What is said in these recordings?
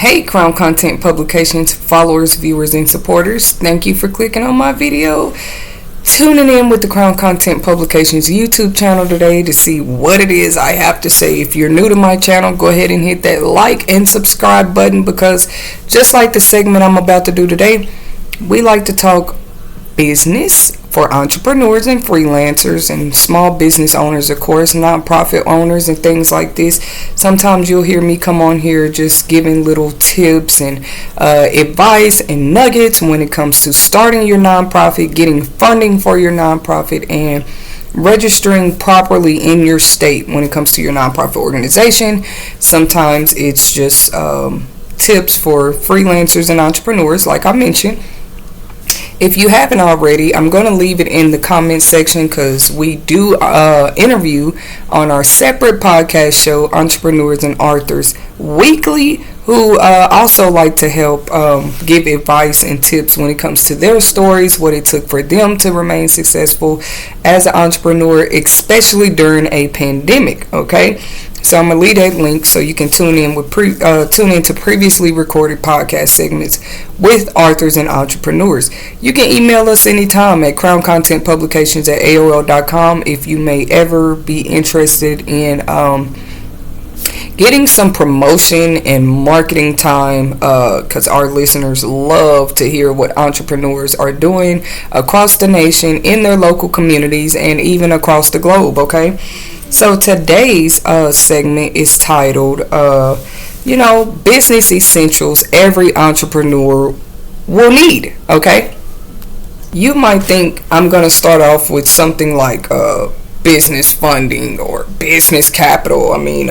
Hey Crown Content Publications followers, viewers, and supporters. Thank you for clicking on my video. Tuning in with the Crown Content Publications YouTube channel today to see what it is I have to say. If you're new to my channel, go ahead and hit that like and subscribe button, because just like the segment I'm about to do today, we like to talk business for entrepreneurs and freelancers and small business owners, of course, nonprofit owners and things like this. Sometimes you'll hear me come on here just giving little tips and advice and nuggets when it comes to starting your nonprofit, getting funding for your nonprofit, and registering properly in your state when it comes to your nonprofit organization. Sometimes it's just tips for freelancers and entrepreneurs, like I mentioned. If you haven't already, I'm going to leave it in the comment section, because we do interview on our separate podcast show, Entrepreneurs and Authors Weekly, who also like to help give advice and tips when it comes to their stories, what it took for them to remain successful as an entrepreneur, especially during a pandemic. Okay, so I'm gonna leave that link so you can tune in to previously recorded podcast segments with authors and entrepreneurs. You can email us anytime at crowncontentpublications@aol.com if you may ever be interested in getting some promotion and marketing time, because our listeners love to hear what entrepreneurs are doing across the nation, in their local communities, and even across the globe. Okay, so today's segment is titled business essentials every entrepreneur will need. Okay, you might think I'm going to start off with something like business funding or business capital. I mean,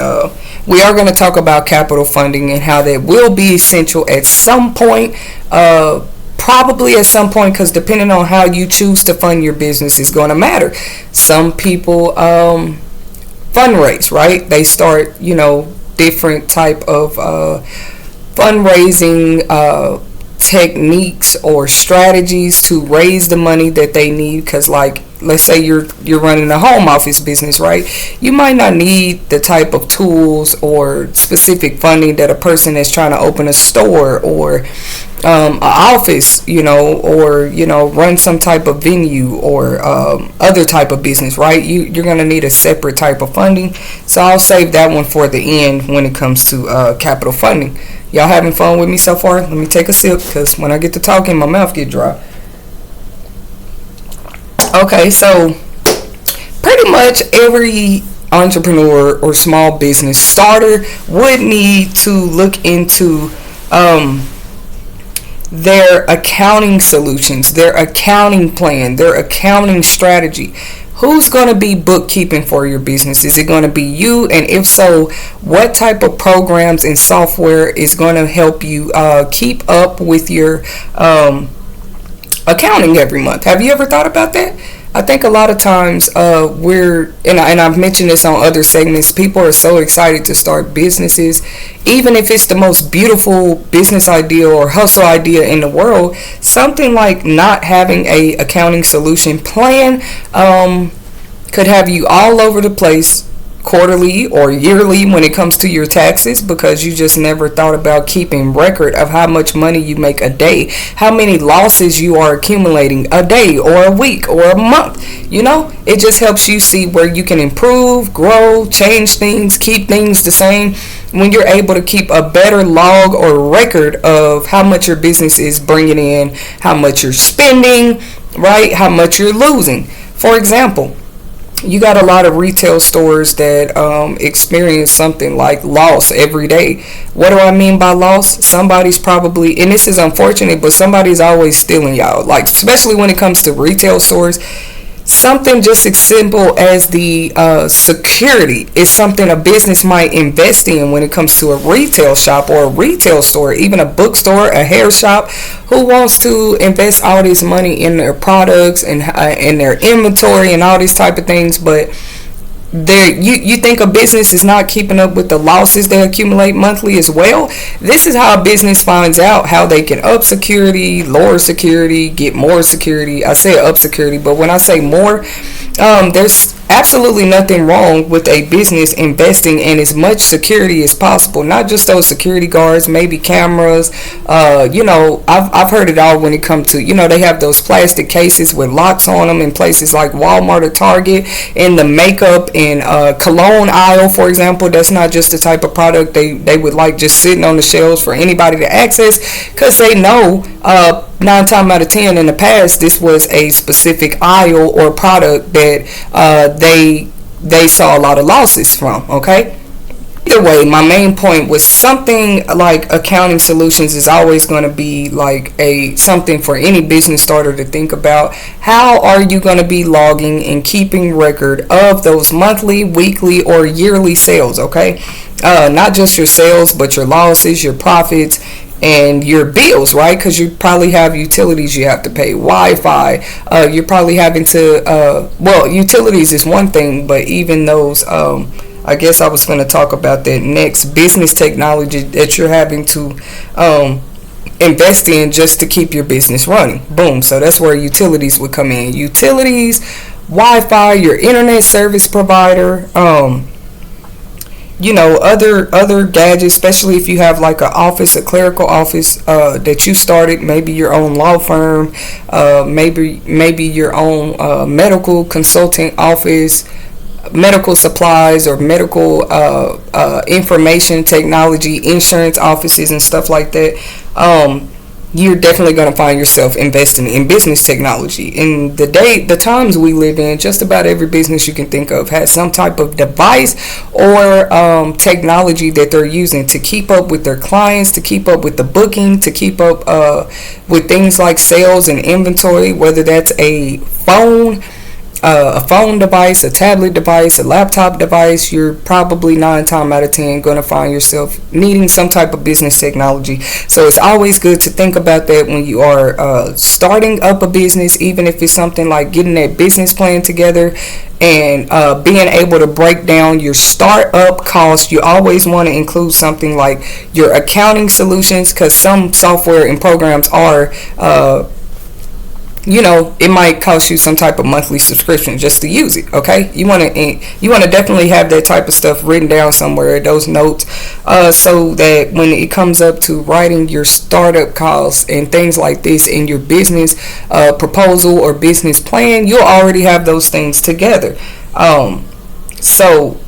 we are going to talk about capital funding and how that will be essential at some point, probably at some point, because depending on how you choose to fund your business is going to matter. Some people fundraise, right? They start, different type of fundraising techniques or strategies to raise the money that they need, because let's say you're running a home office business, right? You might not need the type of tools or specific funding that a person that's trying to open a store or an office, or run some type of venue or other type of business, right? You're going to need a separate type of funding. So I'll save that one for the end when it comes to capital funding. Y'all having fun with me so far? Let me take a sip, because when I get to talking, my mouth get dry. Okay, so pretty much every entrepreneur or small business starter would need to look into their accounting solutions, their accounting plan, their accounting strategy. Who's going to be bookkeeping for your business? Is it going to be you? And if so, what type of programs and software is going to help you keep up with your accounting every month? Have you ever thought about that? I think a lot of times and I've mentioned this on other segments, people are so excited to start businesses, even if it's the most beautiful business idea or hustle idea in the world. Something like not having a accounting solution plan could have you all over the place quarterly or yearly when it comes to your taxes, because you just never thought about keeping record of how much money you make a day, how many losses you are accumulating a day or a week or a month. It just helps you see where you can improve, grow, change things, keep things the same, when you're able to keep a better log or record of how much your business is bringing in, how much you're spending, right, how much you're losing. For example, you got a lot of retail stores that experience something like loss every day. What do I mean by loss? Somebody's probably, and this is unfortunate, but somebody's always stealing y'all. Especially when it comes to retail stores, something just as simple as the security is something a business might invest in when it comes to a retail shop or a retail store, even a bookstore, a hair shop. Who wants to invest all this money in their products and in their inventory and all these type of things, but you think a business is not keeping up with the losses they accumulate monthly as well? This is how a business finds out how they can up security, lower security, get more security. I say up security, but when I say more, there's absolutely nothing wrong with a business investing in as much security as possible. Not just those security guards, maybe cameras. I've heard it all when it comes to, they have those plastic cases with locks on them in places like Walmart or Target. In the makeup and cologne aisle, for example, that's not just the type of product they would like just sitting on the shelves for anybody to access, because they know 9 times out of 10 in the past this was a specific aisle or product that they saw a lot of losses from. Okay, either way, my main point was something like accounting solutions is always going to be like a something for any business starter to think about. How are you going to be logging and keeping record of those monthly, weekly, or yearly sales? Okay, not just your sales, but your losses, your profits, and your bills, right? Because you probably have utilities you have to pay, Wi-Fi. You're probably having to, utilities is one thing, but even those, I guess I was going to talk about that next, business technology that you're having to invest in just to keep your business running. Boom. So that's where utilities would come in. Utilities, Wi-Fi, your internet service provider, other gadgets, especially if you have like an office, a clerical office that you started, maybe your own law firm, maybe your own medical consulting office, medical supplies or medical information technology, insurance offices and stuff like that. You're definitely going to find yourself investing in business technology. In the times we live in, just about every business you can think of has some type of device or technology that they're using to keep up with their clients, to keep up with the booking, to keep up with things like sales and inventory, whether that's a phone device, a tablet device, a laptop device. You're probably 9 times out of 10 going to find yourself needing some type of business technology. So it's always good to think about that when you are starting up a business, even if it's something like getting that business plan together and being able to break down your startup costs. You always want to include something like your accounting solutions, because some software and programs are it might cost you some type of monthly subscription just to use it. Okay, you want to definitely have that type of stuff written down somewhere, those notes, so that when it comes up to writing your startup costs and things like this in your business proposal or business plan, you'll already have those things together. So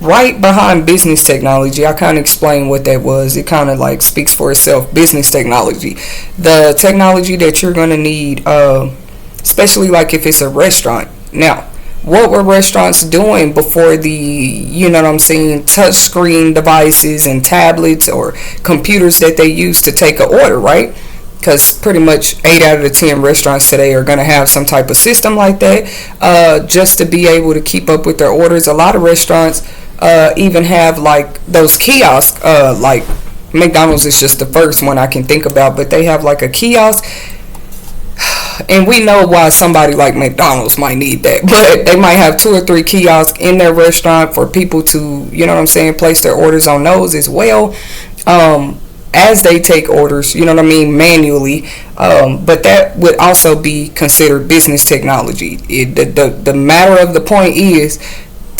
right behind business technology, I kind of explained what that was. It kind of like speaks for itself. Business technology, the technology that you're going to need, especially like if it's a restaurant. Now, what were restaurants doing before the touch screen devices and tablets or computers that they use to take an order, right? Because pretty much 8 out of the 10 restaurants today are going to have some type of system like that, just to be able to keep up with their orders. A lot of restaurants even have like those kiosks, like McDonald's is just the first one I can think about, but they have like a kiosk, and we know why somebody like McDonald's might need that, but they might have 2 or 3 kiosks in their restaurant for people to, place their orders on those as well, as they take orders, manually. But that would also be considered business technology. The matter of the point is,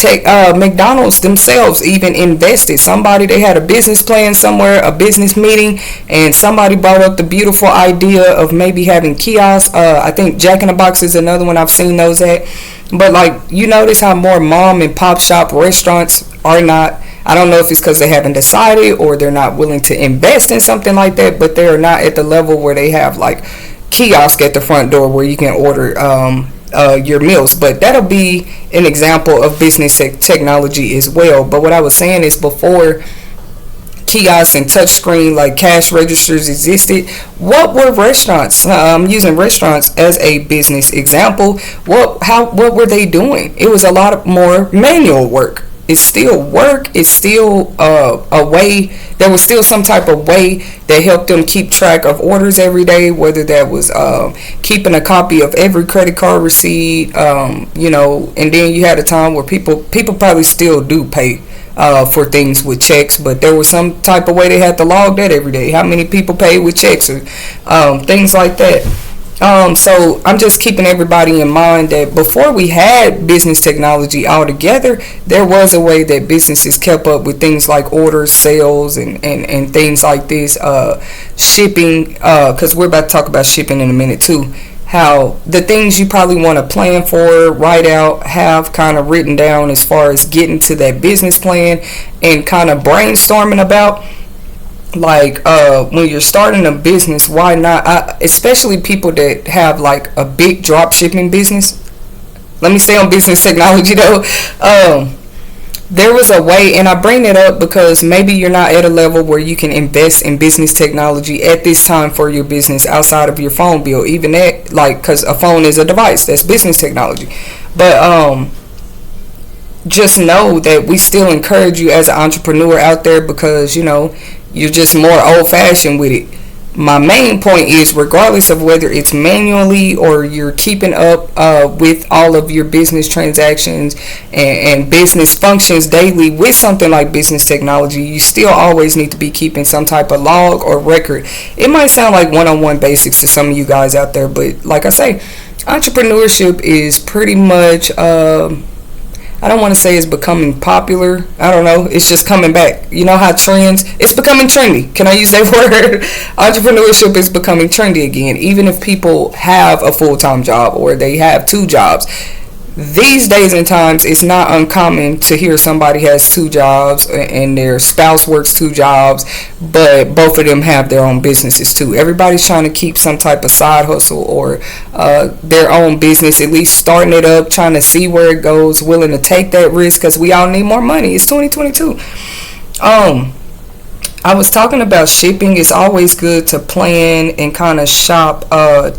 McDonald's themselves even invested. They had a business plan somewhere, a business meeting, and somebody brought up the beautiful idea of maybe having kiosks. I think Jack in the Box is another one I've seen those at. But notice how more mom and pop shop restaurants are not. I don't know if it's because they haven't decided or they're not willing to invest in something like that, but they are not at the level where they have like kiosk at the front door where you can order your meals. But that'll be an example of business technology as well. But what I was saying is, before kiosks and touchscreen like cash registers existed, what were restaurants? I'm using restaurants as a business example. What were they doing? It was a lot more manual work. It's still work. It's still a way. There was still some type of way that helped them keep track of orders every day, whether that was keeping a copy of every credit card receipt, and then you had a time where people probably still do pay for things with checks, but there was some type of way they had to log that every day. How many people paid with checks or things like that. So I'm just keeping everybody in mind that before we had business technology altogether, there was a way that businesses kept up with things like orders, sales, and things like this, shipping, because we're about to talk about shipping in a minute too. How the things you probably want to plan for, write out, have kind of written down as far as getting to that business plan and kind of brainstorming about, like, when you're starting a business, why not, especially people that have like a big drop shipping business. Let me stay on business technology though. There was a way, and I bring it up because maybe you're not at a level where you can invest in business technology at this time for your business outside of your phone bill, even that, like, because a phone is a device that's business technology. But just know that we still encourage you as an entrepreneur out there, because you're just more old fashioned with it. My main point is, regardless of whether it's manually or you're keeping up with all of your business transactions and business functions daily with something like business technology, you still always need to be keeping some type of log or record. It might sound like one-on-one basics to some of you guys out there, but like I say, entrepreneurship is pretty much, I don't want to say it's becoming popular. I don't know. It's just coming back. You know how trends, it's becoming trendy. Can I use that word? Entrepreneurship is becoming trendy again. Even if people have a full-time job or they have two jobs. These days and times, it's not uncommon to hear somebody has two jobs and their spouse works two jobs, but both of them have their own businesses too. Everybody's trying to keep some type of side hustle or their own business, at least starting it up, trying to see where it goes, willing to take that risk because we all need more money. It's 2022. I was talking about shipping. It's always good to plan and kind of shop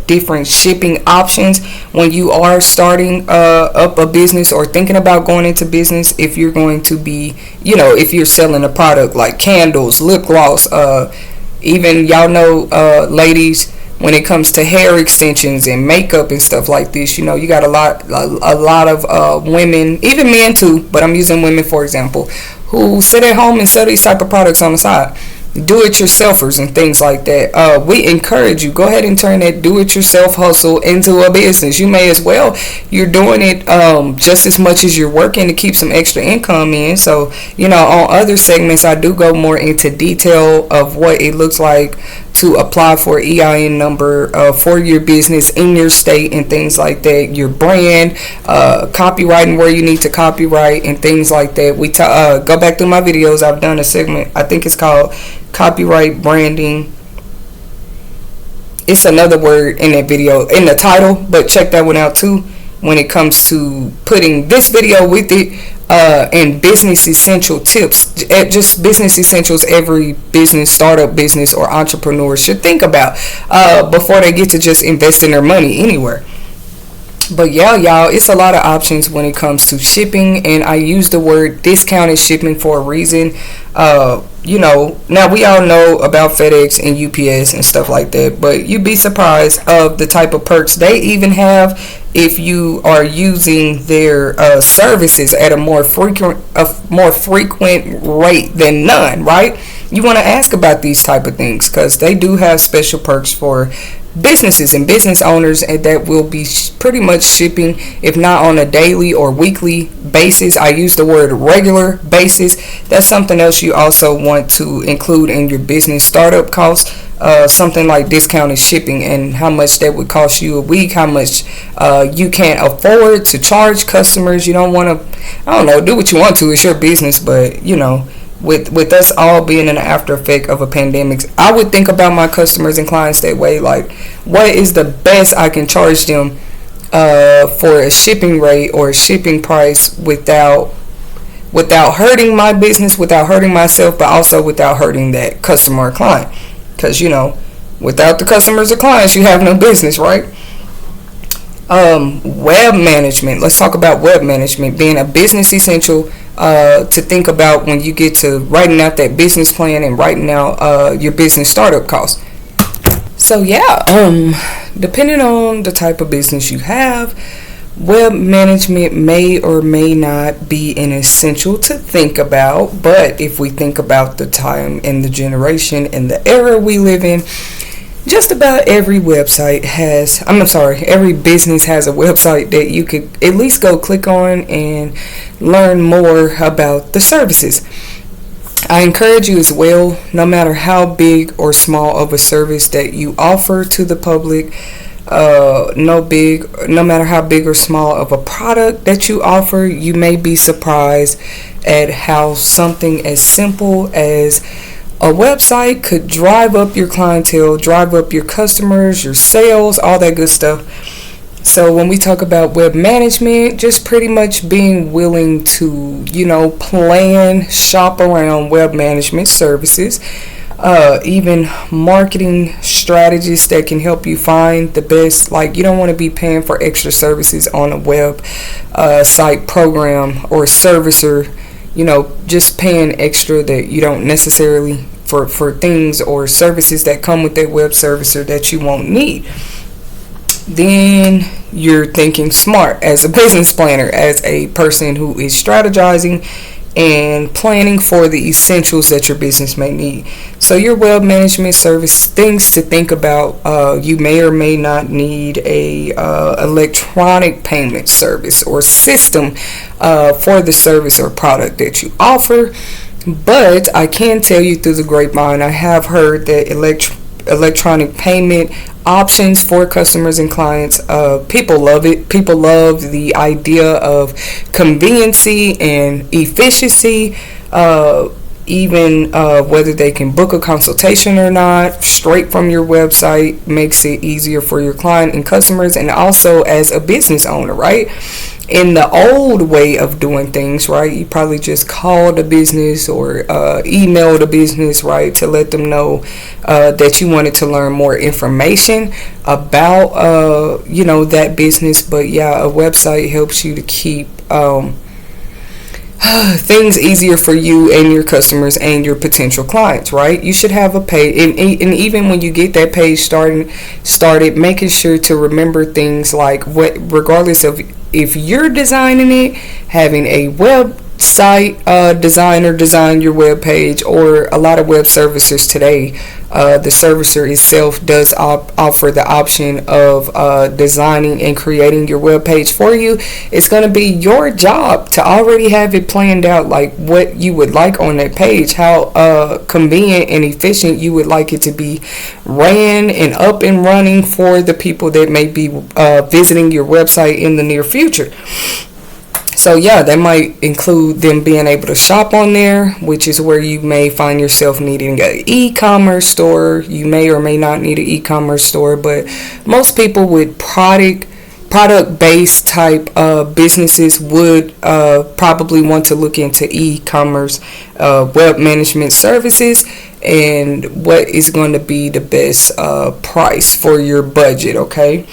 different shipping options when you are starting up a business or thinking about going into business. If you're going to be, if you're selling a product like candles, lip gloss, even y'all know, ladies, when it comes to hair extensions and makeup and stuff like this, you got a lot of women, even men too, but I'm using women for example, who sit at home and sell these type of products on the side. Do-it-yourselfers and things like that. We encourage you, go ahead and turn that do-it-yourself hustle into a business. You may as well. You're doing it just as much as you're working to keep some extra income in. So, on other segments, I do go more into detail of what it looks like to apply for EIN number for your business in your state and things like that. Your brand, copywriting where you need to copyright and things like that. We go back through my videos. I've done a segment. I think it's called copyright branding. It's another word in that video in the title, but check that one out too when it comes to putting this video with it. And business essential tips, just business essentials every business, startup business or entrepreneur should think about before they get to just investing their money anywhere. But yeah, y'all, it's a lot of options when it comes to shipping, and I use the word discounted shipping for a reason. Now we all know about FedEx and UPS and stuff like that, but you'd be surprised of the type of perks they even have if you are using their services at a more frequent rate than none, right? You want to ask about these type of things because they do have special perks for businesses and business owners, and that will be pretty much shipping, if not on a daily or weekly basis. I use the word regular basis. That's something else you also want to include in your business startup costs. Something like discounted shipping and how much that would cost you a week, how much you can't afford to charge customers. You don't want to, do what you want to. It's your business, but with us all being an after effect of a pandemic, I would think about my customers and clients that way. Like, what is the best I can charge them for a shipping rate or a shipping price without hurting my business, without hurting myself, but also without hurting that customer or client. Because, without the customers or clients, you have no business, right? Web management. Let's talk about web management being a business essential to think about when you get to writing out that business plan and writing out your business startup costs. So yeah, depending on the type of business you have, web management may or may not be an essential to think about. But if we think about the time and the generation and the era we live in, Just about every website has, I'm sorry, every business has a website that you could at least go click on and learn more about the services. I encourage you as well, no matter how big or small of a service that you offer to the public, no matter how big or small of a product that you offer, you may be surprised at how something as simple as a website could drive up your clientele, drive up your customers, your sales, all that good stuff. So when we talk about web management, just pretty much being willing to, plan, shop around web management services, even marketing strategies that can help you find the best. Like, you don't want to be paying for extra services on a web site program or servicer, just paying extra that you don't necessarily for things or services that come with that web servicer that you won't need. Then you're thinking smart as a business planner, as a person who is strategizing and planning for the essentials that your business may need. So your web management service, things to think about, you may or may not need a electronic payment service or system for the service or product that you offer. But I can tell you through the grapevine, I have heard that electronic payment options for customers and clients, people love it. People love the idea of conveniency and efficiency, even whether they can book a consultation or not straight from your website makes it easier for your client and customers, and also as a business owner, right? In the old way of doing things, right, you probably just called a business or emailed a business, right, to let them know that you wanted to learn more information about, that business. But yeah, a website helps you to keep things easier for you and your customers and your potential clients, right? You should have a page, and even when you get that page started, making sure to remember things like regardless of if you're designing it, having a website designer design your web page, or a lot of web servicers today, the servicer itself does offer the option of designing and creating your web page for you. It's going to be your job to already have it planned out, like what you would like on that page, how convenient and efficient you would like it to be ran and up and running for the people that may be visiting your website in the near future. So yeah, that might include them being able to shop on there, which is where you may find yourself needing an e-commerce store. You may or may not need an e-commerce store, but most people with product-based type businesses would probably want to look into e-commerce web management services and what is going to be the best price for your budget, okay?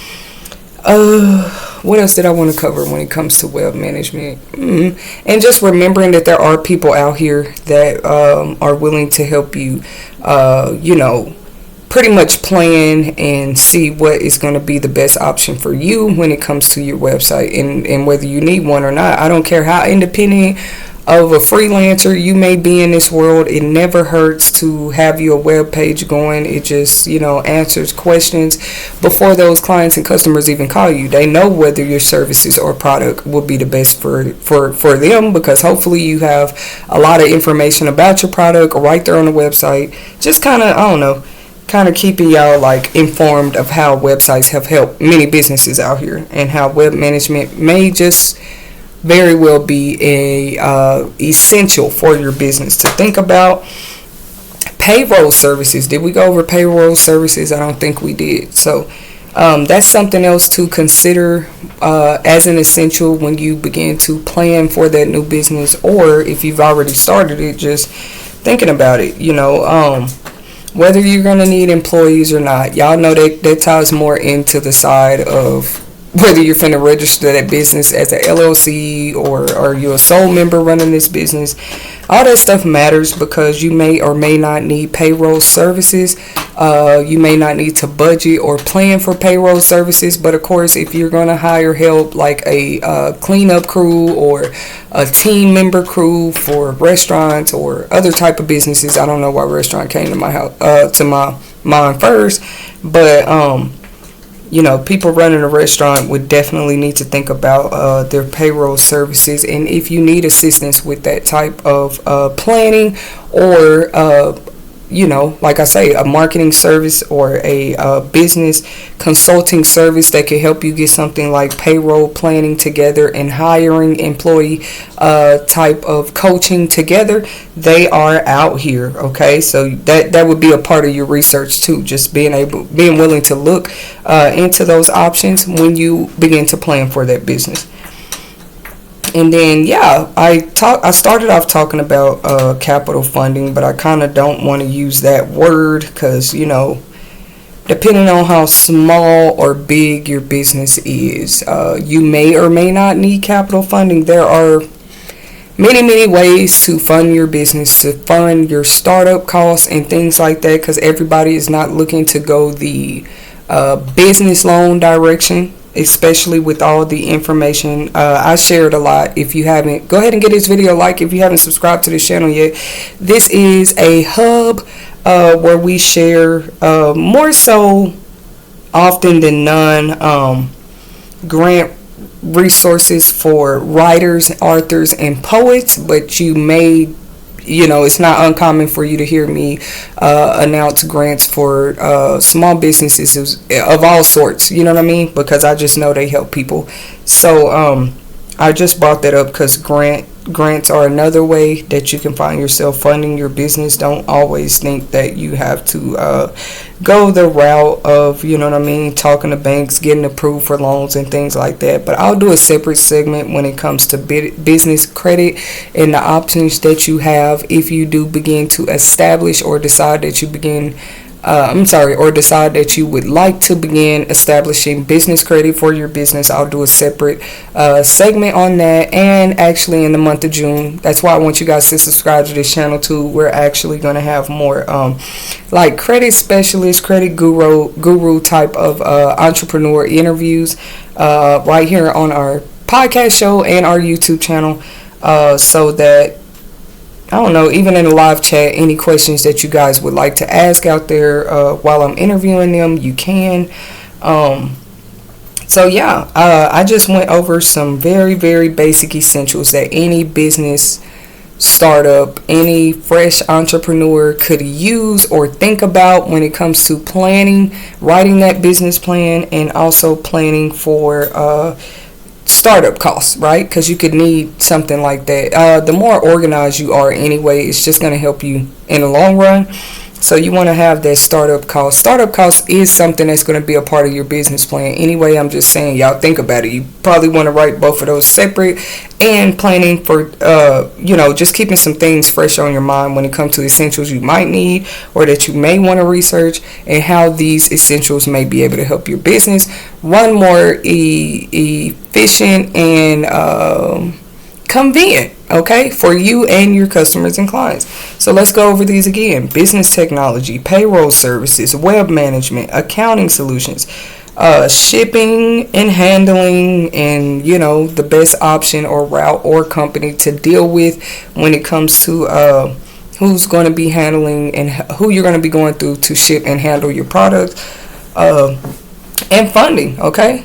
What else did I want to cover when it comes to web management? And just remembering that there are people out here that are willing to help you, pretty much plan and see what is going to be the best option for you when it comes to your website, and whether you need one or not. I don't care how independent of a freelancer you may be in this world. It never hurts to have your web page going. It just answers questions before those clients and customers even call you. They know whether your services or product will be the best for them, because hopefully you have a lot of information about your product right there on the website. Just kind of keeping y'all informed of how websites have helped many businesses out here, and how web management may just very well be a essential for your business to think about. Payroll services. Did we go over payroll services? I don't think we did. So that's something else to consider as an essential when you begin to plan for that new business, or if you've already started it, just thinking about it. Whether you're going to need employees or not. Y'all know that ties more into the side of whether you're finna register that business as a LLC, or are you a sole member running this business. All that stuff matters, because you may or may not need payroll services. You may not need to budget or plan for payroll services, but of course, if you're going to hire help like a cleanup crew or a team member crew for restaurants or other type of businesses. I don't know why restaurant came to my house, to my mind first. But people running a restaurant would definitely need to think about their payroll services, and if you need assistance with that type of planning, or like I say, a marketing service or a business consulting service that could help you get something like payroll planning together and hiring employee type of coaching together, they are out here. Okay, so that would be a part of your research too, just being willing to look into those options when you begin to plan for that business. And then, I started off talking about capital funding, but I kind of don't want to use that word because, depending on how small or big your business is, you may or may not need capital funding. There are many, many ways to fund your business, to fund your startup costs and things like that, because everybody is not looking to go the business loan direction, especially with all the information I shared a lot. If you haven't, go ahead and get this video a like. If you haven't subscribed to this channel yet, this is a hub where we share more so often than none grant resources for writers, authors, and poets. But you may, it's not uncommon for you to hear me announce grants for small businesses of all sorts, you know what I mean? Because I just know they help people. So I just brought that up because grants are another way that you can find yourself funding your business. Don't always think that you have to go the route of, talking to banks, getting approved for loans and things like that. But I'll do a separate segment when it comes to business credit and the options that you have if you do begin to establish or decide that you decide that you would like to begin establishing business credit for your business. I'll do a separate segment on that, and actually in the month of June, that's why I want you guys to subscribe to this channel too. We're actually going to have more like credit specialist, credit guru type of entrepreneur interviews right here on our podcast show and our YouTube channel, so that I don't know, even in the live chat, any questions that you guys would like to ask out there while I'm interviewing them, you can. I just went over some very, very basic essentials that any business startup, any fresh entrepreneur could use or think about when it comes to planning, writing that business plan, and also planning for startup costs, right? Because you could need something like that. The more organized you are anyway, it's just going to help you in the long run. So you want to have that startup cost. Startup cost is something that's going to be a part of your business plan anyway. I'm just saying, y'all think about it. You probably want to write both of those separate, and planning for just keeping some things fresh on your mind when it comes to essentials you might need or that you may want to research, and how these essentials may be able to help your business run more efficient and convenient, okay, for you and your customers and clients. So let's go over these again. Business technology, payroll services, web management, accounting solutions, shipping and handling, and the best option or route or company to deal with when it comes to who's going to be handling and who you're going to be going through to ship and handle your product, and funding, okay.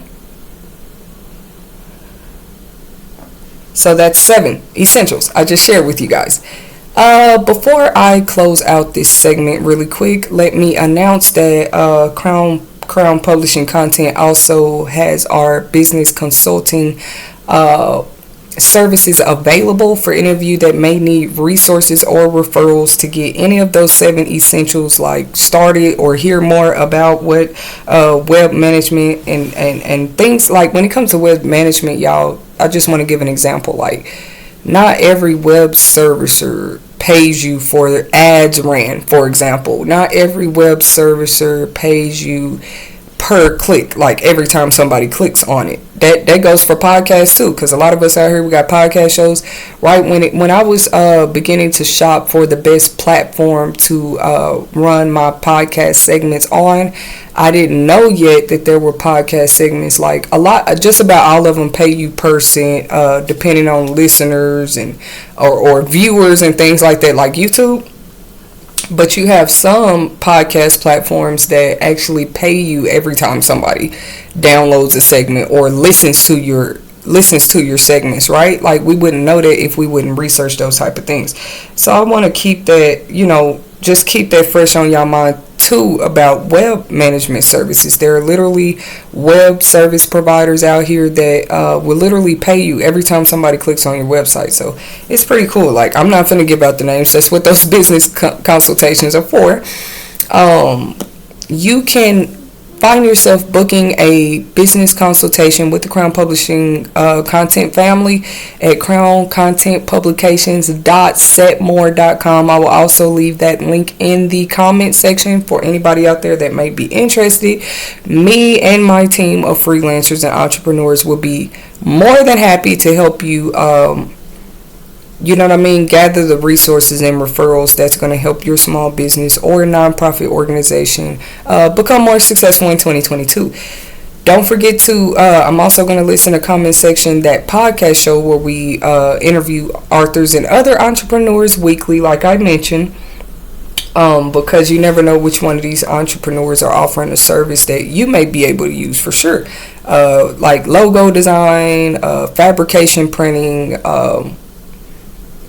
So that's 7 essentials I just shared with you guys. Before I close out this segment really quick, let me announce that Crown Publishing Content also has our business consulting services available for any of you that may need resources or referrals to get any of those 7 essentials like started, or hear more about what web management and things like. When it comes to web management, y'all, I just want to give an example. Like, not every web servicer pays you for ads ran, for example. Not every web servicer pays you per click, like every time somebody clicks on it. That goes for podcasts too, because a lot of us out here, we got podcast shows, right? When I was beginning to shop for the best platform to run my podcast segments on, I didn't know yet that there were podcast segments, like just about all of them pay you per cent, depending on listeners and or viewers and things like that. Like YouTube, But you have some podcast platforms that actually pay you every time somebody downloads a segment or listens to your segments, right? Like, we wouldn't know that if we wouldn't research those type of things. So I want to keep that, just keep that fresh on y'all mind too, about web management services. There are literally web service providers out here that will literally pay you every time somebody clicks on your website. So it's pretty cool. Like, I'm not gonna give out the names. That's what those business consultations are for. You can find yourself booking a business consultation with the Crown Publishing content family at crowncontentpublications.setmore.com. I will also leave that link in the comment section for anybody out there that may be interested. Me and my team of freelancers and entrepreneurs will be more than happy to help you gather the resources and referrals that's going to help your small business or nonprofit organization become more successful in 2022. Don't forget to, I'm also going to list in the comment section that podcast show where we interview authors and other entrepreneurs weekly, like I mentioned, because you never know which one of these entrepreneurs are offering a service that you may be able to use for sure. Like logo design, fabrication printing,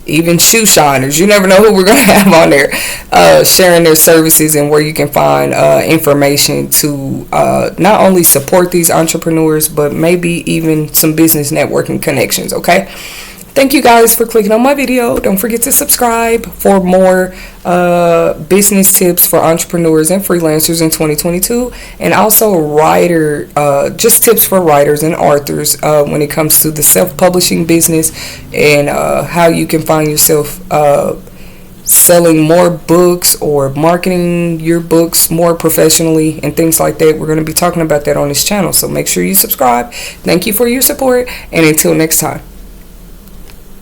even shoe shiners. You never know who we're going to have on there sharing their services, and where you can find information to not only support these entrepreneurs, but maybe even some business networking connections. Okay, thank you guys for clicking on my video. Don't forget to subscribe for more business tips for entrepreneurs and freelancers in 2022, and also just tips for writers and authors when it comes to the self-publishing business, and how you can find yourself selling more books or marketing your books more professionally and things like that. We're going to be talking about that on this channel, so make sure you subscribe. Thank you for your support, and until next time.